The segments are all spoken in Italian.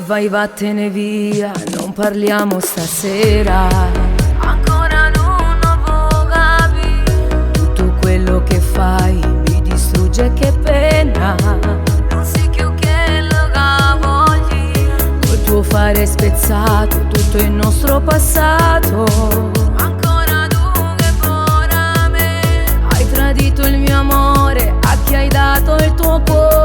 vai vattene via, non parliamo stasera. Ancora non ho capito. Tutto quello che fai mi distrugge, che pena. Non si più che lo cavogli. Col tuo fare spezzato tutto il nostro passato. Ancora tu che buona me. Hai tradito il mio amore, a chi hai dato il tuo cuore.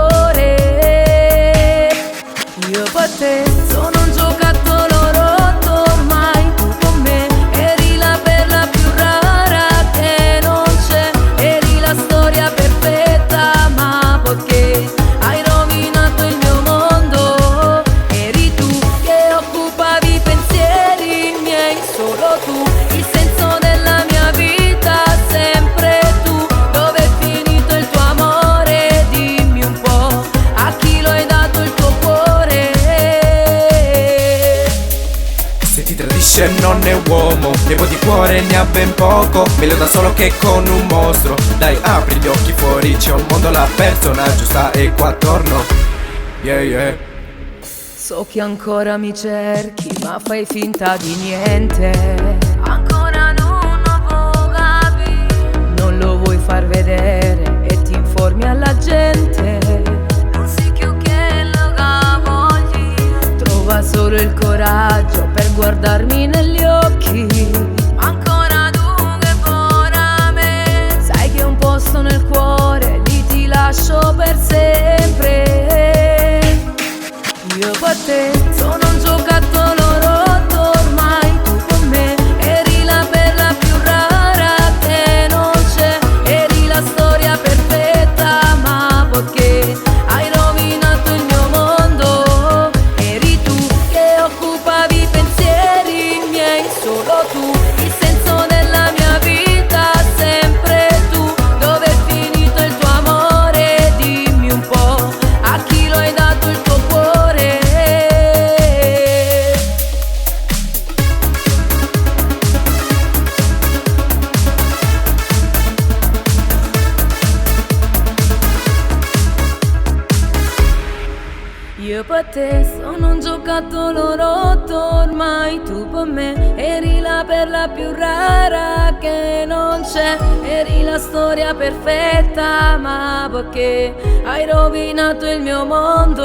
Io per te sono un giocattolo rotto ormai. Tu con me eri la perla più rara che non c'è. Eri la storia perfetta, ma perché hai rovinato il mio mondo. Eri tu che occupavi i pensieri miei, solo tu, il senso della mia vita, sempre tu. Dove è finito il tuo amore? Dimmi un po', a chi lo hai dato il tuo cuore? Se ti tradisce non è uomo, devo di cuore ne ha ben poco. Meglio da solo che con un mostro. Dai, apri gli occhi, fuori c'è un mondo, la persona giusta è qua attorno. Yeah, yeah. So che ancora mi cerchi, ma fai finta di niente. Ancora non ho capito. Non lo vuoi far vedere e ti informi alla gente. Non si più che lo cavogli. Trova solo il coraggio per guardarmi negli occhi. Ancora tu che buona me. Sai che ho un posto nel cuore, lì ti lascio per sempre. Io per te sono un giocattolo rotto ormai. Tu con me eri la perla più rara che non c'è. Eri la storia perfetta, ma perché hai rovinato il mio mondo. Eri tu che occupavi i pensieri miei, solo tu, il senso della mia vita, sempre tu. Dove è finito il tuo amore? Dimmi un po', a chi lo hai dato il tuo cuore? Io per te sono un giocattolo rotto ormai. Tu per me eri la perla più rara che non c'è. Eri la storia perfetta, ma perché hai rovinato il mio mondo.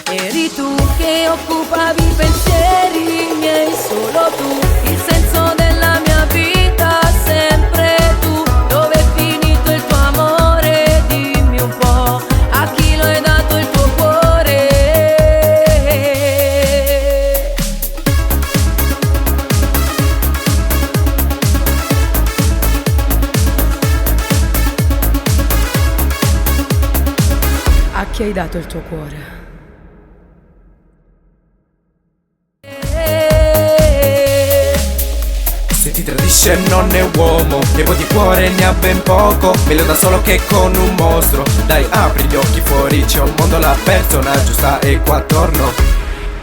Eri tu che occupavi i pensieri miei, solo tu, il senso della mia vita, sempre tu. Dove è finito il tuo amore? Dimmi un po', a chi lo hai dato il tuo cuore? A chi hai dato il tuo cuore? Se ti tradisce non è uomo, devo di cuore ne ha ben poco. Meglio da solo che con un mostro. Dai, apri gli occhi, fuori c'è un mondo, la persona giusta è qua attorno.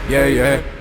Yeah, yeah.